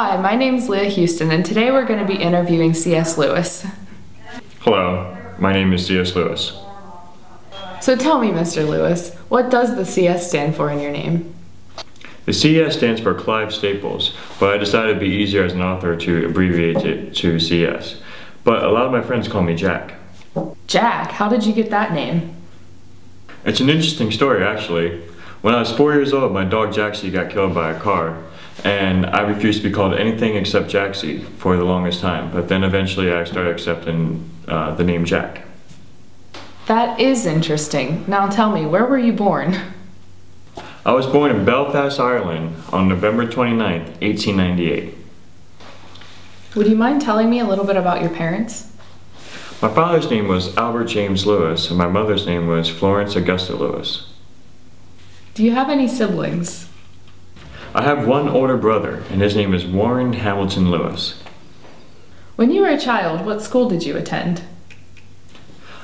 Hi, my name's Leah Houston, and today we're going to be interviewing C.S. Lewis. Hello, my name is C.S. Lewis. So tell me, Mr. Lewis, what does the C.S. stand for in your name? The C.S. stands for Clive Staples, but I decided it'd be easier as an author to abbreviate it to C.S. But a lot of my friends call me Jack. Jack? How did you get that name? It's an interesting story, actually. When I was 4 years old, my dog Jaxie got killed by a car, and I refused to be called anything except Jaxie for the longest time. But then eventually I started accepting the name Jack. That is interesting. Now tell me, where were you born? I was born in Belfast, Ireland on November 29th, 1898. Would you mind telling me a little bit about your parents? My father's name was Albert James Lewis, and my mother's name was Florence Augusta Lewis. Do you have any siblings? I have one older brother, and his name is Warren Hamilton Lewis. When you were a child, what school did you attend?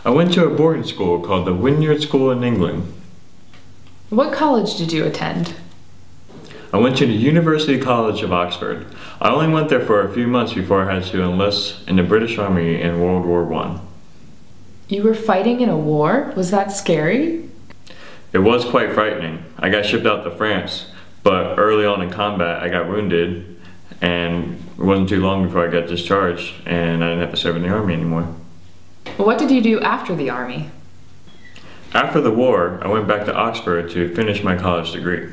I went to a boarding school called the Wynyard School in England. What college did you attend? I went to the University College of Oxford. I only went there for a few months before I had to enlist in the British Army in World War I. You were fighting in a war? Was that scary? It was quite frightening. I got shipped out to France, but early on in combat I got wounded, and it wasn't too long before I got discharged and I didn't have to serve in the Army anymore. What did you do after the Army? After the war, I went back to Oxford to finish my college degree.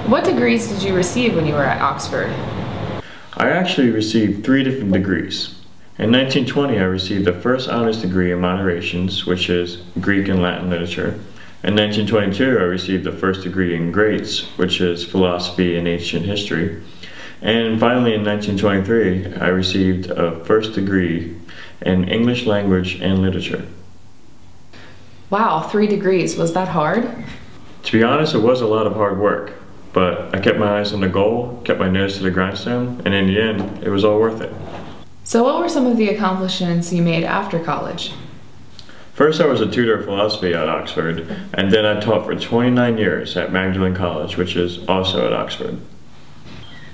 What degrees did you receive when you were at Oxford? I actually received 3 different degrees. In 1920, I received the first honors degree in moderations, which is Greek and Latin literature. In 1922, I received the first degree in Greats, which is philosophy and ancient history. And finally, in 1923, I received a first degree in English language and literature. Wow, 3 degrees. Was that hard? To be honest, it was a lot of hard work, but I kept my eyes on the goal, kept my nose to the grindstone, and in the end, it was all worth it. So what were some of the accomplishments you made after college? First, I was a tutor of philosophy at Oxford, and then I taught for 29 years at Magdalen College, which is also at Oxford.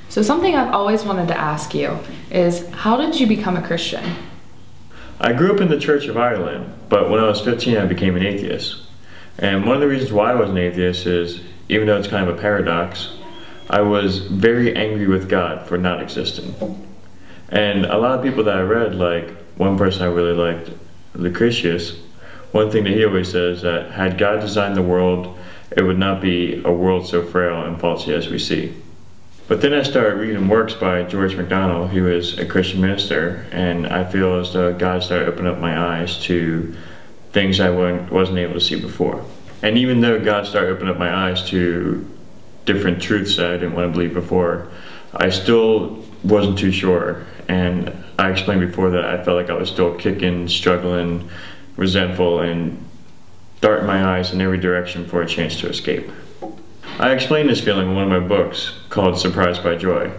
So something I've always wanted to ask you is, how did you become a Christian? I grew up in the Church of Ireland, but when I was 15 I became an atheist. And one of the reasons why I was an atheist is, even though it's kind of a paradox, I was very angry with God for not existing. And a lot of people that I read, like one person I really liked, Lucretius, one thing that he always says that had God designed the world, it would not be a world so frail and faulty as we see. But then I started reading works by George MacDonald, who is a Christian minister, and I feel as though God started opening up my eyes to things I wasn't able to see before. And even though God started opening up my eyes to different truths that I didn't want to believe before, I still wasn't too sure. And I explained before that I felt like I was still kicking, struggling, resentful, and darting my eyes in every direction for a chance to escape. I explained this feeling in one of my books called Surprised by Joy.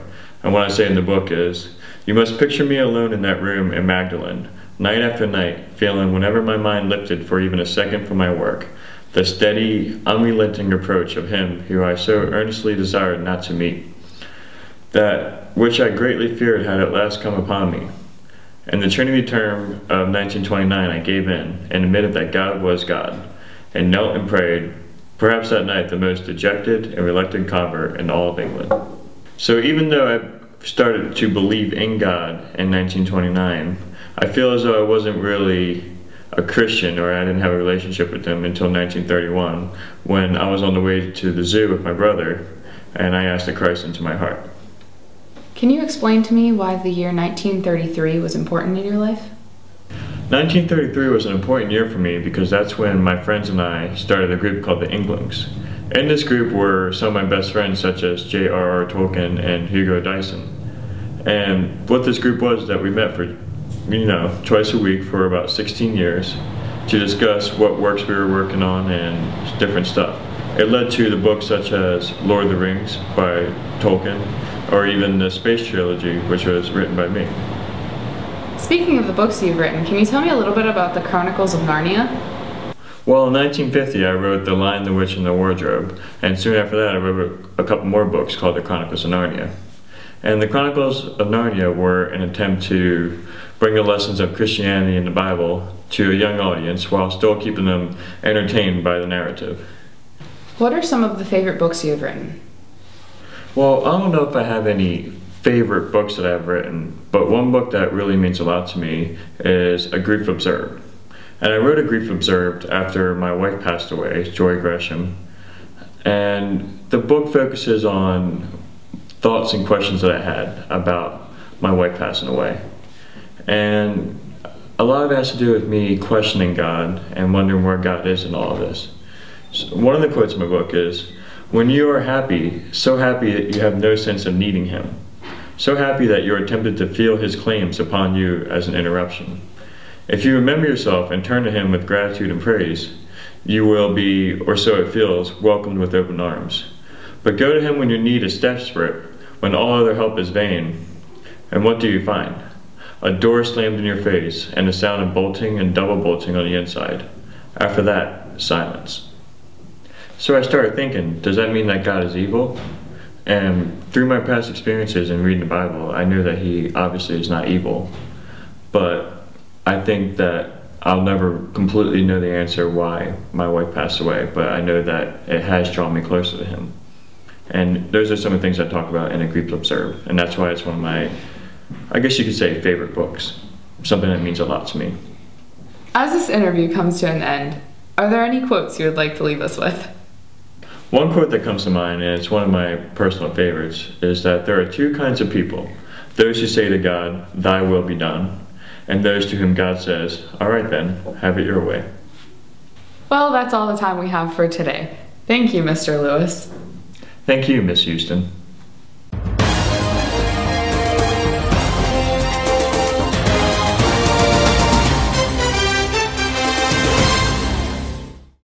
And what I say in the book is, you must picture me alone in that room in Magdalen, night after night, feeling whenever my mind lifted for even a second from my work, the steady, unrelenting approach of him who I so earnestly desired not to meet. That which I greatly feared had at last come upon me. In the Trinity term of 1929, I gave in and admitted that God was God, and knelt and prayed, perhaps that night the most dejected and reluctant convert in all of England. So even though I started to believe in God in 1929, I feel as though I wasn't really a Christian, or I didn't have a relationship with him until 1931, when I was on the way to the zoo with my brother, and I asked the Christ into my heart. Can you explain to me why the year 1933 was important in your life? 1933 was an important year for me because that's when my friends and I started a group called the Inklings. In this group were some of my best friends such as J.R.R. Tolkien and Hugo Dyson. And what this group was that we met for, twice a week for about 16 years to discuss what works we were working on and different stuff. It led to the books such as Lord of the Rings by Tolkien, or even the Space Trilogy, which was written by me. Speaking of the books you've written, can you tell me a little bit about the Chronicles of Narnia? Well, in 1950 I wrote The Lion, the Witch, and the Wardrobe, and soon after that I wrote a couple more books called The Chronicles of Narnia. And the Chronicles of Narnia were an attempt to bring the lessons of Christianity and the Bible to a young audience while still keeping them entertained by the narrative. What are some of the favorite books you've written? Well, I don't know if I have any favorite books that I've written, but one book that really means a lot to me is A Grief Observed. And I wrote A Grief Observed after my wife passed away, Joy Gresham. And the book focuses on thoughts and questions that I had about my wife passing away. And a lot of it has to do with me questioning God and wondering where God is in all of this. So one of the quotes in my book is, "When you are happy, so happy that you have no sense of needing Him, so happy that you are tempted to feel His claims upon you as an interruption. If you remember yourself and turn to Him with gratitude and praise, you will be, or so it feels, welcomed with open arms. But go to Him when your need is desperate, when all other help is vain. And what do you find? A door slammed in your face, and a sound of bolting and double bolting on the inside. After that, silence." So I started thinking, does that mean that God is evil? And through my past experiences in reading the Bible, I know that He obviously is not evil. But I think that I'll never completely know the answer why my wife passed away, but I know that it has drawn me closer to Him. And those are some of the things I talk about in A Grief Observed, and that's why it's one of my, I guess you could say, favorite books. Something that means a lot to me. As this interview comes to an end, are there any quotes you would like to leave us with? One quote that comes to mind, and it's one of my personal favorites, is that there are two kinds of people: those who say to God, "Thy will be done," and those to whom God says, "All right then, have it your way." Well, that's all the time we have for today. Thank you, Mr. Lewis. Thank you, Miss Houston.